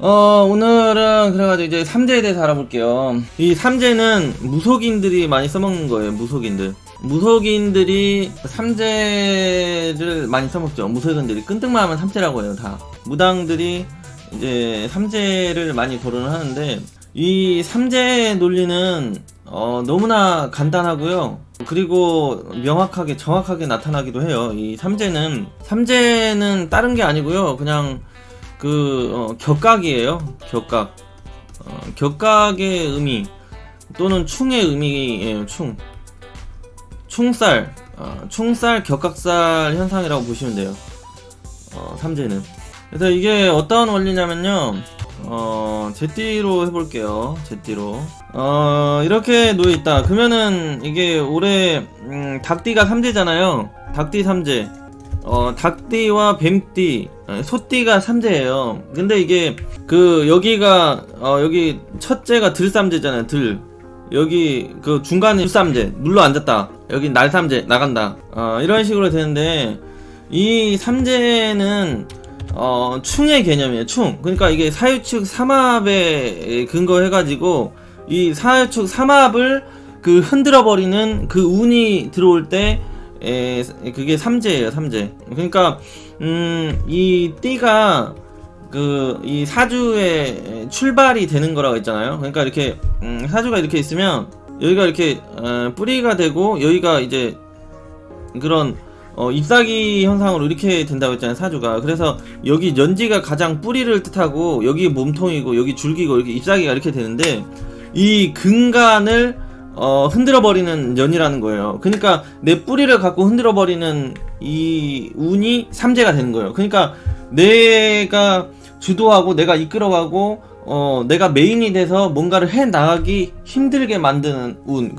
오늘은 그래가지고 이제 삼재에 대해서 알아볼게요. 이 삼재는 무속인들이 많이 써먹는 거예요. 무속인들이 삼재를 많이 써먹죠. 무속인들이 끈등만 하면 삼재라고 해요. 다 무당들이 이제 삼재를 많이 거론을 하는데, 이 삼재 논리는 너무나 간단하고요. 그리고 명확하게 정확하게 나타나기도 해요. 이 삼재는 다른 게 아니고요. 그냥 격각이에요. 격각의 의미 또는 충의 의미예요. 충살 격각살 현상이라고 보시면 돼요. 삼재는. 그래서 이게 어떤 원리냐면요. 제띠로 해볼게요. 제띠로. 이렇게 놓여있다. 그러면은 이게 올해 닭띠가 삼재잖아요. 닭띠 삼재. 닭띠와 뱀띠, 소띠가 삼재예요. 근데 이게 여기가 여기 첫째가 들삼재잖아요. 여기 중간에 술삼재 눌러 앉았다. 여기 날삼재 나간다. 이런 식으로 되는데, 이 삼재는 충의 개념이에요. 그러니까 이게 사유축 삼합에 근거해가지고 이 사유축 삼합을 흔들어 버리는 운이 들어올 때 그게 삼재예요. 삼재. 그러니까 이 띠가 이 사주의 출발이 되는 거라고 했잖아요. 그러니까 이렇게 사주가 이렇게 있으면 여기가 이렇게 뿌리가 되고, 여기가 이제 그런 잎사귀 현상으로 이렇게 된다고 했잖아요. 사주가. 그래서 여기 연지가 가장 뿌리를 뜻하고, 여기 몸통이고, 여기 줄기고, 이렇게 잎사귀가 이렇게 되는데, 이 근간을 흔들어버리는 년이라는 거예요. 그러니까 내 뿌리를 갖고 흔들어버리는 이 운이 삼재가 되는 거예요. 그러니까 내가 주도하고 내가 이끌어가고 내가 메인이 돼서 뭔가를 해나가기 힘들게 만드는 운,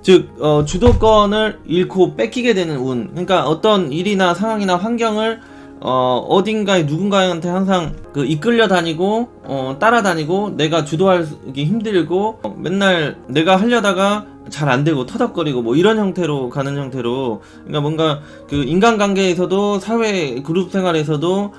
즉 주도권을 잃고 뺏기게 되는 운. 그러니까 어떤 일이나 상황이나 환경을 어딘가에 누군가한테 항상 이끌려 다니고 따라다니고, 내가 주도하기 힘들고 맨날 내가 하려다가 잘 안되고 터덕거리고 뭐 이런 형태로 가는 형태로. 그러니까 뭔가 인간관계에서도, 사회 그룹 생활에서도,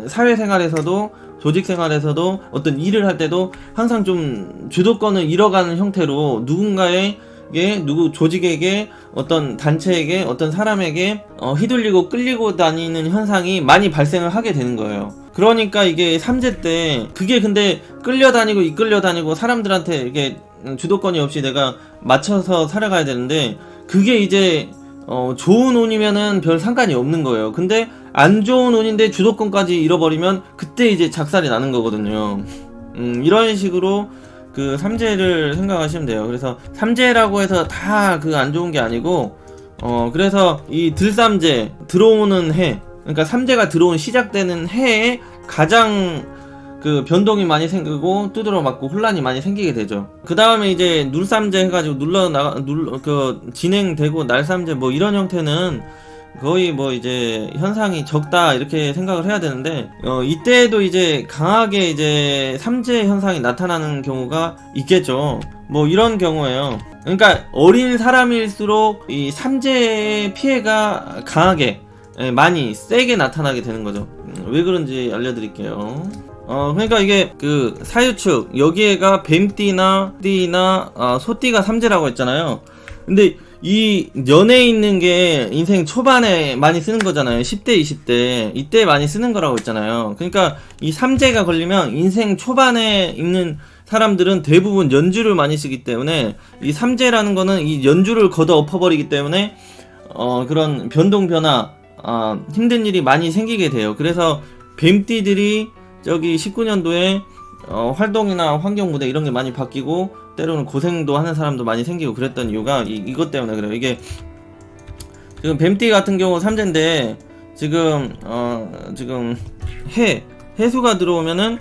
사회생활에서도, 조직생활에서도, 어떤 일을 할 때도 항상 좀 주도권을 잃어가는 형태로 누구 조직에게, 어떤 단체에게, 어떤 사람에게 휘둘리고 끌리고 다니는 현상이 많이 발생을 하게 되는 거예요. 그러니까 이게 삼재 때 그게 근데 끌려다니고 이끌려다니고 사람들한테 이게 주도권이 없이 내가 맞춰서 살아가야 되는데, 그게 이제 좋은 운이면은 별 상관이 없는 거예요. 근데 안 좋은 운인데 주도권까지 잃어버리면 그때 이제 작살이 나는 거거든요. 이런 식으로 삼재를 생각하시면 돼요. 그래서 삼재라고 해서 다 안 좋은 게 아니고, 그래서 이 들삼재, 들어오는 해, 그러니까 삼재가 들어온 시작되는 해에 가장 변동이 많이 생기고 두드러 맞고 혼란이 많이 생기게 되죠. 그 다음에 이제 눌삼재 해가지고 진행되고 날삼재 뭐 이런 형태는 거의 뭐 이제 현상이 적다 이렇게 생각을 해야 되는데, 이때도 이제 강하게 이제 삼재 현상이 나타나는 경우가 있겠죠. 뭐 이런 경우에요. 그러니까 어린 사람일수록 이 삼재의 피해가 강하게 많이 세게 나타나게 되는 거죠. 왜 그런지 알려드릴게요. 그러니까 이게 사유축, 여기에가 뱀띠나 띠나 소띠가 삼재라고 했잖아요. 근데 이 년에 있는 게 인생 초반에 많이 쓰는 거잖아요. 10대 20대 이때 많이 쓰는 거라고 했잖아요. 그러니까 이 삼재가 걸리면 인생 초반에 있는 사람들은 대부분 연주를 많이 쓰기 때문에, 이 삼재라는 거는 이 연주를 걷어 엎어버리기 때문에 그런 변동 변화, 힘든 일이 많이 생기게 돼요. 그래서 뱀띠들이 저기 19년도에 활동이나 환경 무대 이런 게 많이 바뀌고, 때로는 고생도 하는 사람도 많이 생기고 그랬던 이유가 이것 때문에 그래요. 이게 지금 뱀띠 같은 경우 삼재인데, 지금 해수가 들어오면은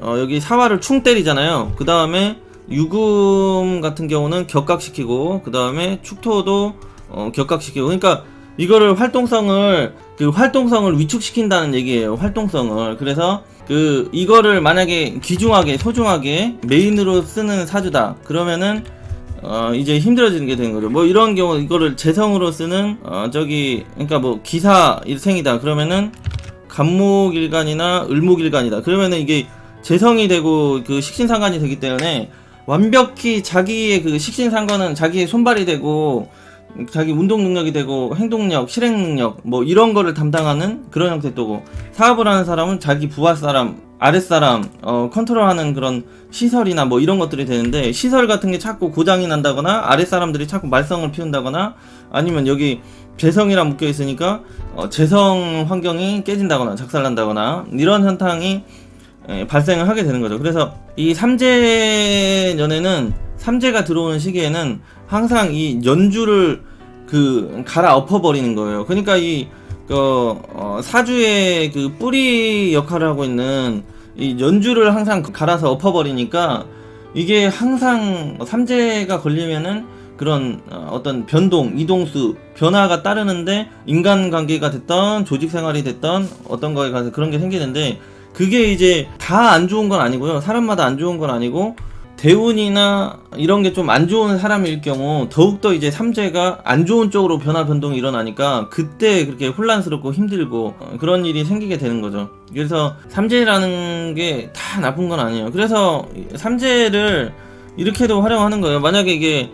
여기 사화를 충 때리잖아요. 그 다음에 유금 같은 경우는 격각시키고, 그 다음에 축토도 격각시키고. 그러니까 이거를 활동성을 위축시킨다는 얘기예요. 활동성을. 그래서 이거를 만약에 귀중하게 소중하게 메인으로 쓰는 사주다 그러면은 이제 힘들어지는 게 되는 거죠. 뭐 이런 경우 이거를 재성으로 쓰는 그러니까 뭐 기사 일생이다 그러면은 간목일간이나 을목일간이다. 그러면은 이게 재성이 되고 그 식신상관이 되기 때문에 완벽히 자기의 그 식신상관은 자기의 손발이 되고 자기 운동 능력이 되고 행동력, 실행 능력 뭐 이런 거를 담당하는 그런 형태의 또고, 사업을 하는 사람은 자기 부하 사람, 아랫사람 컨트롤하는 그런 시설이나 뭐 이런 것들이 되는데, 시설 같은 게 자꾸 고장이 난다거나 아랫사람들이 자꾸 말썽을 피운다거나 아니면 여기 재성이랑 묶여 있으니까 재성 환경이 깨진다거나 작살난다거나 이런 현상이 발생을 하게 되는 거죠. 그래서 이 삼재년에는, 삼재가 들어오는 시기에는 항상 이 연주를 갈아 엎어버리는 거예요. 그러니까 이 사주의 그 뿌리 역할을 하고 있는 이 연주를 항상 갈아서 엎어버리니까 이게 항상 삼재가 걸리면은 그런 어떤 변동, 이동수, 변화가 따르는데, 인간관계가 됐던 조직생활이 됐던 어떤 거에 가서 그런 게 생기는데, 그게 이제 다 안 좋은 건 아니고요. 사람마다 안 좋은 건 아니고, 대운이나 이런 게 좀 안 좋은 사람일 경우 더욱더 이제 삼재가 안 좋은 쪽으로 변화 변동이 일어나니까 그때 그렇게 혼란스럽고 힘들고 그런 일이 생기게 되는 거죠. 그래서 삼재라는 게 다 나쁜 건 아니에요. 그래서 삼재를 이렇게도 활용하는 거예요. 만약에 이게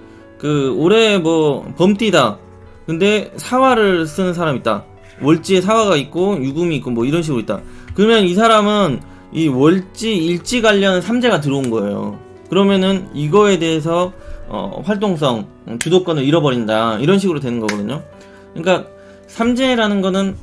올해 뭐 범띠다, 근데 사화를 쓰는 사람 있다, 월지에 사화가 있고 유금이 있고 뭐 이런 식으로 있다, 그러면 이 사람은 이 월지 일지 관련 삼재가 들어온 거예요. 그러면은 이거에 대해서 활동성, 주도권을 잃어버린다, 이런 식으로 되는 거거든요. 그러니까 삼재라는 거는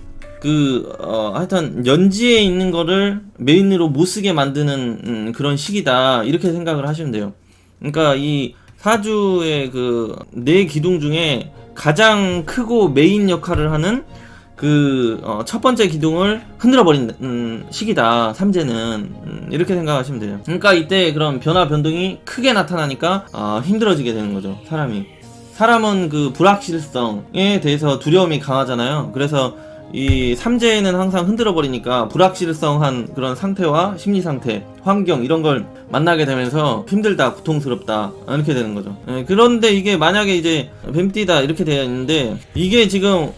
하여튼 연지에 있는 거를 메인으로 못 쓰게 만드는 그런 시기다, 이렇게 생각을 하시면 돼요. 그러니까 이 사주의 네 기둥 중에 가장 크고 메인 역할을 하는 첫 번째 기둥을 흔들어 버리는 시기다, 삼재는. 이렇게 생각하시면 돼요. 그러니까 이때 그런 변화 변동이 크게 나타나니까 힘들어지게 되는 거죠, 사람은 불확실성에 대해서 두려움이 강하잖아요. 그래서 이 삼재는 항상 흔들어 버리니까 불확실성한 그런 상태와 심리 상태, 환경 이런 걸 만나게 되면서 힘들다, 고통스럽다, 이렇게 되는 거죠. 그런데 이게 만약에 이제 뱀띠다 이렇게 되어 있는데, 이게 지금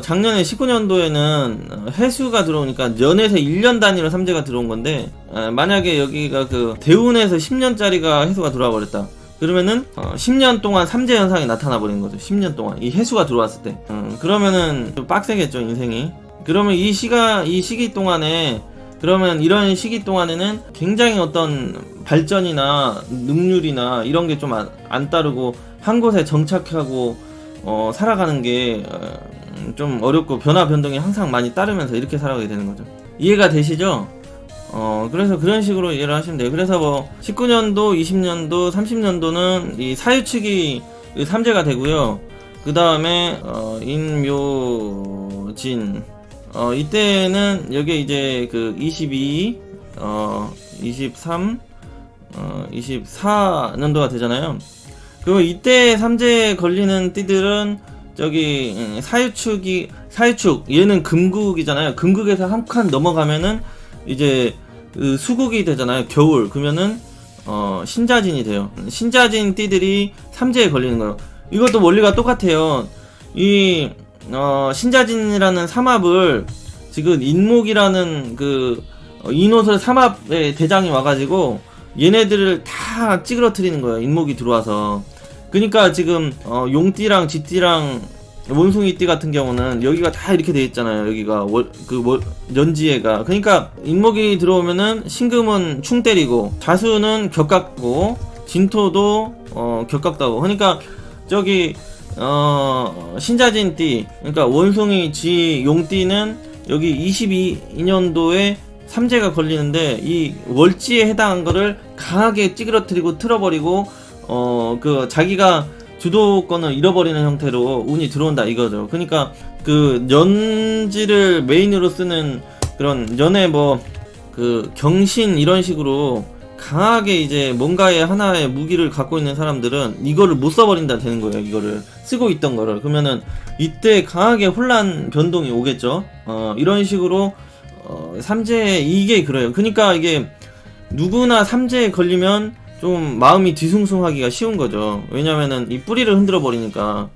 작년에 19년도에는 해수가 들어오니까 연에서 1년 단위로 삼재가 들어온 건데, 만약에 여기가 대운에서 10년짜리가 해수가 들어와 버렸다, 그러면은 10년 동안 삼재 현상이 나타나 버리는 거죠. 10년 동안 이 해수가 들어왔을 때. 그러면은 좀 빡세겠죠, 인생이. 그러면 이 시기 동안에, 그러면 이런 시기 동안에는 굉장히 어떤 발전이나 능률이나 이런 게 좀 안 따르고 한 곳에 정착하고 살아가는 게 좀 어렵고 변화 변동이 항상 많이 따르면서 이렇게 살아가게 되는 거죠. 이해가 되시죠? 그래서 그런 식으로 이해를 하시면 돼요. 그래서 뭐 19년도, 20년도, 30년도는 이 사유축이 삼재가 되고요. 그 다음에 인묘진, 이때는 여기 이제 22, 23, 24년도가 되잖아요. 그리고 이때 삼재에 걸리는 띠들은 사유축, 얘는 금국이잖아요. 금국에서 한 칸 넘어가면은 이제 수국이 되잖아요, 겨울. 그러면은 신자진이 돼요. 신자진 띠들이 삼재에 걸리는 거예요. 이것도 원리가 똑같아요. 이 신자진이라는 삼합을 지금 인목이라는 인호설 삼합의 대장이 와가지고 얘네들을 다 찌그러뜨리는 거예요, 인목이 들어와서. 그러니까 지금 용띠랑 쥐띠랑 원숭이띠 같은 경우는 여기가 다 이렇게 돼 있잖아요. 여기가 연지에가. 그러니까 인목이 들어오면은 신금은 충 때리고, 자수는 격각고, 진토도 격각다고. 그러니까 신자진띠, 그러니까 원숭이, 쥐, 용띠는 여기 22년도에 삼재가 걸리는데, 이 월지에 해당한 거를 강하게 찌그러뜨리고 틀어버리고 자기가 주도권을 잃어버리는 형태로 운이 들어온다, 이거죠. 그러니까 연지를 메인으로 쓰는 그런 연의 경신 이런 식으로 강하게 이제 뭔가의 하나의 무기를 갖고 있는 사람들은 이거를 못 써버린다 되는 거예요. 이거를 쓰고 있던 거를. 그러면은 이때 강하게 혼란 변동이 오겠죠. 이런 식으로 삼재, 이게 그래요. 그러니까 이게 누구나 삼재에 걸리면 좀 마음이 뒤숭숭하기가 쉬운 거죠. 왜냐면은 이 뿌리를 흔들어 버리니까.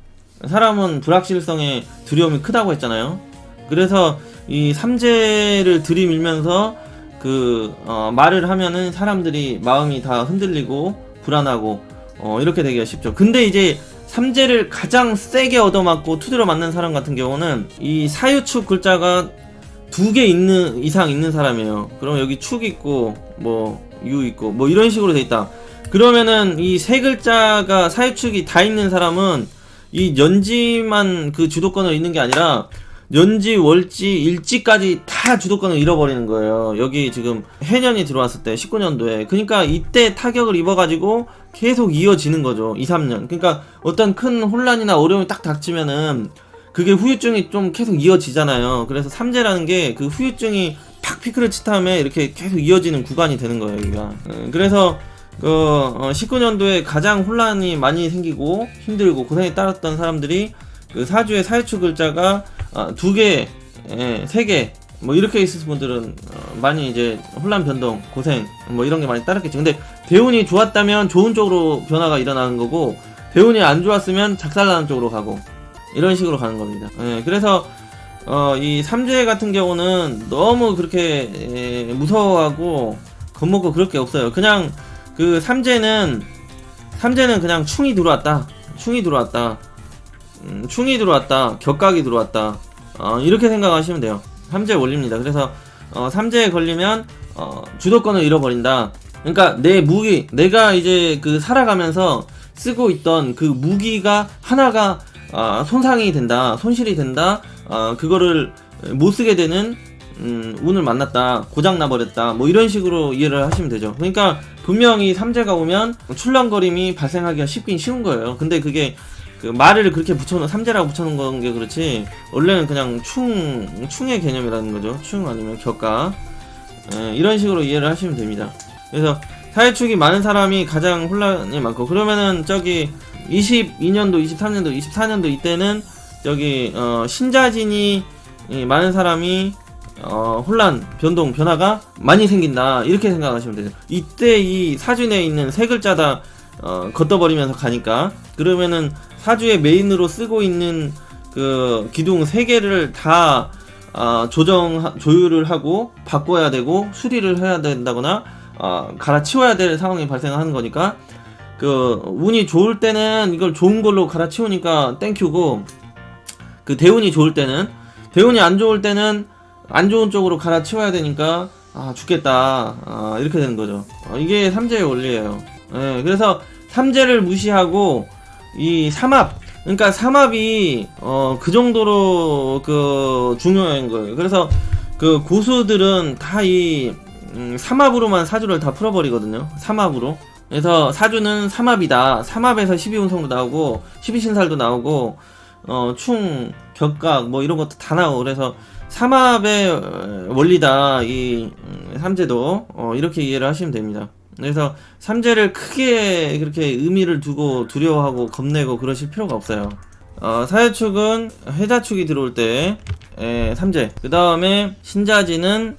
사람은 불확실성에 두려움이 크다고 했잖아요. 그래서 이 삼재를 들이밀면서 말을 하면은 사람들이 마음이 다 흔들리고 불안하고 이렇게 되기가 쉽죠. 근데 이제 삼재를 가장 세게 얻어맞고 두드려 맞는 사람 같은 경우는 이 사유축 글자가 2개 이상 있는 사람이에요. 그럼 여기 축 있고 뭐 유 있고 뭐 이런 식으로 돼 있다. 그러면은 이 세 글자가 사유축이 다 있는 사람은 이 연지만 그 주도권을 잃는 게 아니라 연지, 월지, 일지까지 다 주도권을 잃어버리는 거예요. 여기 지금 해년이 들어왔을 때 19년도에. 그러니까 이때 타격을 입어가지고 계속 이어지는 거죠. 2, 3년. 그러니까 어떤 큰 혼란이나 어려움이 딱 닥치면은 그게 후유증이 좀 계속 이어지잖아요. 그래서 삼재라는 게 그 후유증이 팍 피크를 친 다음에 이렇게 계속 이어지는 구간이 되는 거예요, 여기가. 그래서 19년도에 가장 혼란이 많이 생기고 힘들고 고생이 따랐던 사람들이 그 사주의 사유축 글자가 2개, 3개 뭐 이렇게 있으신 분들은 많이 이제 혼란 변동, 고생 뭐 이런 게 많이 따랐겠죠. 근데 대운이 좋았다면 좋은 쪽으로 변화가 일어나는 거고, 대운이 안 좋았으면 작살나는 쪽으로 가고 이런 식으로 가는 겁니다. 그래서 이 삼재 같은 경우는 너무 그렇게 무서워하고 겁먹고 그럴 게 없어요. 그냥 그 삼재는 그냥 충이 들어왔다, 충이 들어왔다, 격각이 들어왔다, 이렇게 생각하시면 돼요. 삼재 원리입니다. 그래서 삼재에 걸리면 주도권을 잃어버린다. 그러니까 내 무기, 내가 이제 그 살아가면서 쓰고 있던 그 무기가 하나가 손상이 된다, 손실이 된다, 그거를 못 쓰게 되는 운을 만났다, 고장나 버렸다, 뭐 이런 식으로 이해를 하시면 되죠. 그러니까 분명히 삼재가 오면 출렁거림이 발생하기가 쉽긴 쉬운 거예요. 근데 그게 그 말을 그렇게 붙여놓은, 삼재라고 붙여놓은 건 게 그렇지, 원래는 그냥 충의 개념이라는 거죠. 충 아니면 격가, 이런 식으로 이해를 하시면 됩니다. 그래서 사유축이 많은 사람이 가장 혼란이 많고, 그러면은 저기 22년도, 23년도, 24년도 이때는 저기 신자진이 많은 사람이 혼란, 변동, 변화가 많이 생긴다, 이렇게 생각하시면 되죠. 이때 이 사주 내에 있는 세 글자 다 걷어버리면서 가니까, 그러면은 사주의 메인으로 쓰고 있는 그 기둥 3개를 다 조율을 하고 바꿔야 되고 수리를 해야 된다거나 갈아치워야 될 상황이 발생하는 거니까, 그 운이 좋을 때는 이걸 좋은 걸로 갈아치우니까 땡큐고, 그 대운이 좋을 때는, 대운이 안 좋을 때는 안 좋은 쪽으로 갈아치워야 되니까 죽겠다, 이렇게 되는 거죠. 이게 삼재의 원리예요. 그래서 삼재를 무시하고 이 삼합, 그러니까 삼합이 그 정도로 그 중요한 거예요. 그래서 그 고수들은 다 이 삼합으로만 사주를 다 풀어버리거든요. 삼합으로. 그래서 사주는 삼합이다, 삼합에서 12운성도 나오고 12신살도 나오고 충, 격각 뭐 이런 것도 다 나오고, 그래서 삼합의 원리다, 이 삼재도. 이렇게 이해를 하시면 됩니다. 그래서 삼재를 크게 그렇게 의미를 두고 두려워하고 겁내고 그러실 필요가 없어요. 사유축은 해자축이 들어올 때 삼재, 그 다음에 신자진은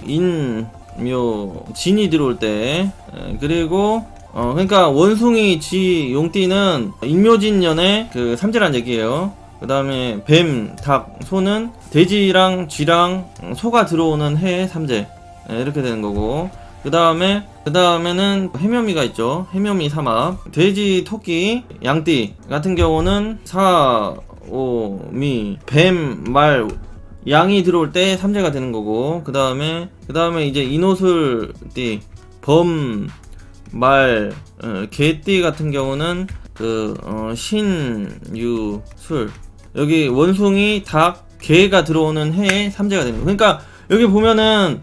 인묘진이 들어올 때, 그리고 그러니까 원숭이, 쥐, 용띠는 인묘진년에 그 삼재란 얘기예요. 그 다음에 뱀, 닭, 소는 돼지랑 쥐랑 소가 들어오는 해의 삼재, 이렇게 되는 거고, 그 다음에는 해묘미가 있죠. 해묘미 삼합. 돼지, 토끼, 양띠 같은 경우는 사, 오, 미, 뱀, 말, 양이 들어올 때 삼재가 되는 거고, 그 다음에 이제 인호술띠, 범, 말, 개띠 같은 경우는 신, 유, 술. 여기 원숭이, 닭, 개가 들어오는 해에 삼재가 되는 거예요. 그러니까 여기 보면은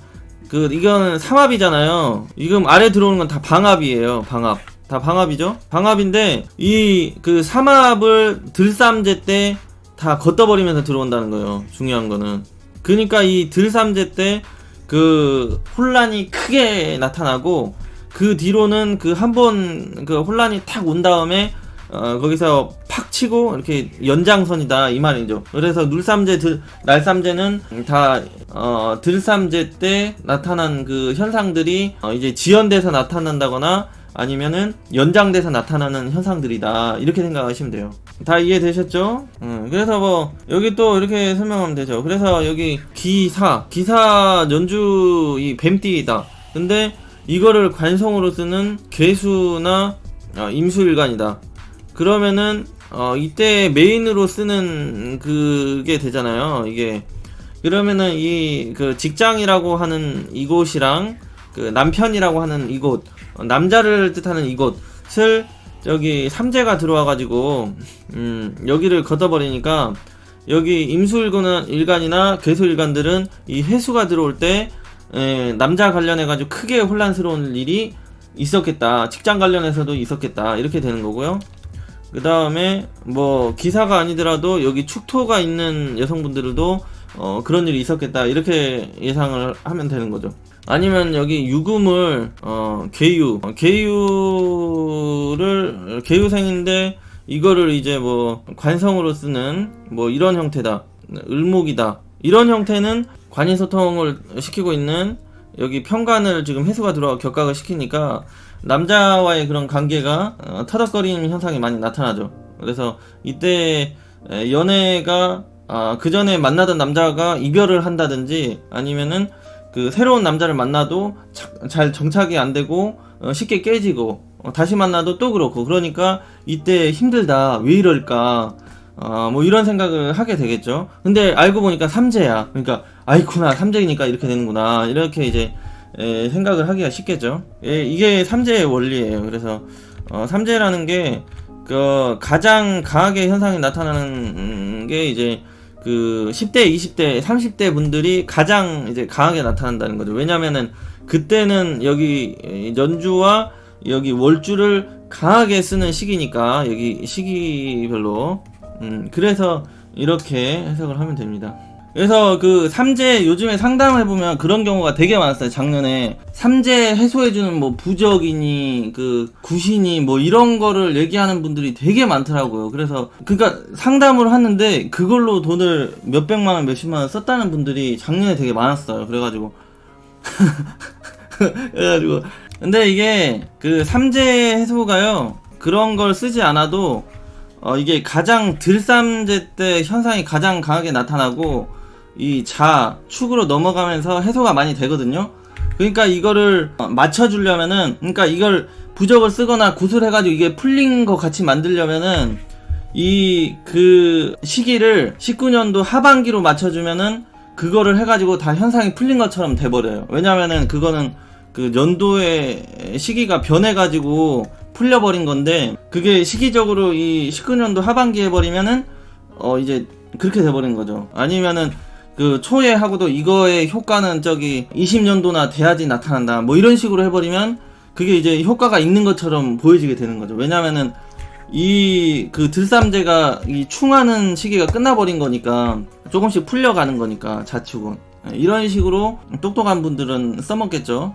이건 삼합이잖아요. 지금 아래 들어오는 건 다 방합이에요. 방합. 다 방합이죠? 방합인데 이 삼합을 들삼재 때 다 걷어버리면서 들어온다는 거예요. 중요한 거는. 그러니까 이 들삼재 때 그 혼란이 크게 나타나고, 그 뒤로는 한 번 혼란이 탁 온 다음에 거기서 팍 치고 이렇게 연장선이다, 이 말이죠. 그래서 날삼재는 다 들삼재 때 나타난 그 현상들이 이제 지연돼서 나타난다거나 아니면은 연장돼서 나타나는 현상들이다, 이렇게 생각하시면 돼요. 다 이해되셨죠? 그래서 뭐 여기 또 이렇게 설명하면 되죠. 그래서 여기 기사 연주 이 뱀띠이다. 근데 이거를 관성으로 쓰는 괴수나 임수일간이다. 그러면은 이때 메인으로 쓰는 그게 되잖아요. 이게 그러면은 이 그 직장이라고 하는 이곳이랑 그 남편이라고 하는 이곳, 남자를 뜻하는 이곳을 여기 삼재가 들어와가지고 여기를 걷어버리니까 여기 임수일간이나 괴수일간들은 이 해수가 들어올 때 남자 관련해가지고 크게 혼란스러운 일이 있었겠다. 직장 관련해서도 있었겠다. 이렇게 되는 거고요. 그 다음에 뭐 기사가 아니더라도 여기 축토가 있는 여성분들도 그런 일이 있었겠다. 이렇게 예상을 하면 되는 거죠. 아니면 여기 유금을 계유생인데 이거를 이제 뭐 관성으로 쓰는 뭐 이런 형태다, 을목이다, 이런 형태는 관인소통을 시키고 있는 여기 편관을 지금 해수가 들어와 격각을 시키니까 남자와의 그런 관계가 터덕거리는 현상이 많이 나타나죠. 그래서 이때 연애가 그 전에 만나던 남자가 이별을 한다든지 아니면은 그 새로운 남자를 만나도 잘 정착이 안 되고 쉽게 깨지고 다시 만나도 또 그렇고, 그러니까 이때 힘들다, 왜 이럴까, 뭐 이런 생각을 하게 되겠죠. 근데 알고 보니까 삼재야. 그러니까 아이쿠나 삼재이니까 이렇게 되는구나, 이렇게 이제 생각을 하기가 쉽겠죠. 이게 삼재의 원리예요. 그래서 삼재라는 게 가장 강하게 현상이 나타나는 게 이제 그 10대, 20대, 30대 분들이 가장 이제 강하게 나타난다는 거죠. 왜냐면은 그때는 여기 연주와 여기 월주를 강하게 쓰는 시기니까, 여기 시기별로. 그래서 이렇게 해석을 하면 됩니다. 그래서 그 삼재 요즘에 상담을 해보면 그런 경우가 되게 많았어요. 작년에 삼재 해소해주는 뭐 부적이니 그 구신이 뭐 이런 거를 얘기하는 분들이 되게 많더라고요. 그래서 그러니까 상담을 하는데 그걸로 돈을 몇백만원 몇십만원 썼다는 분들이 작년에 되게 많았어요. 그래가지고 근데 이게 그 삼재 해소가요, 그런 걸 쓰지 않아도 이게 가장 들삼재 때 현상이 가장 강하게 나타나고 이 축으로 넘어가면서 해소가 많이 되거든요. 그러니까 이거를 맞춰주려면은, 그러니까 이걸 부적을 쓰거나 구슬해가지고 이게 풀린 거 같이 만들려면은 이 그 시기를 19년도 하반기로 맞춰주면은 그거를 해가지고 다 현상이 풀린 것처럼 돼버려요. 왜냐면은 그거는 그 연도의 시기가 변해가지고 풀려버린 건데, 그게 시기적으로 이 19년도 하반기에 해버리면은 이제 그렇게 돼버린 거죠. 아니면은 그 초에 하고도 이거의 효과는 저기 20년도나 돼야지 나타난다, 뭐 이런 식으로 해버리면 그게 이제 효과가 있는 것처럼 보여지게 되는 거죠. 왜냐면은 이 그 들삼재가 이 충하는 시기가 끝나버린 거니까, 조금씩 풀려가는 거니까 자축은. 이런 식으로 똑똑한 분들은 써먹겠죠.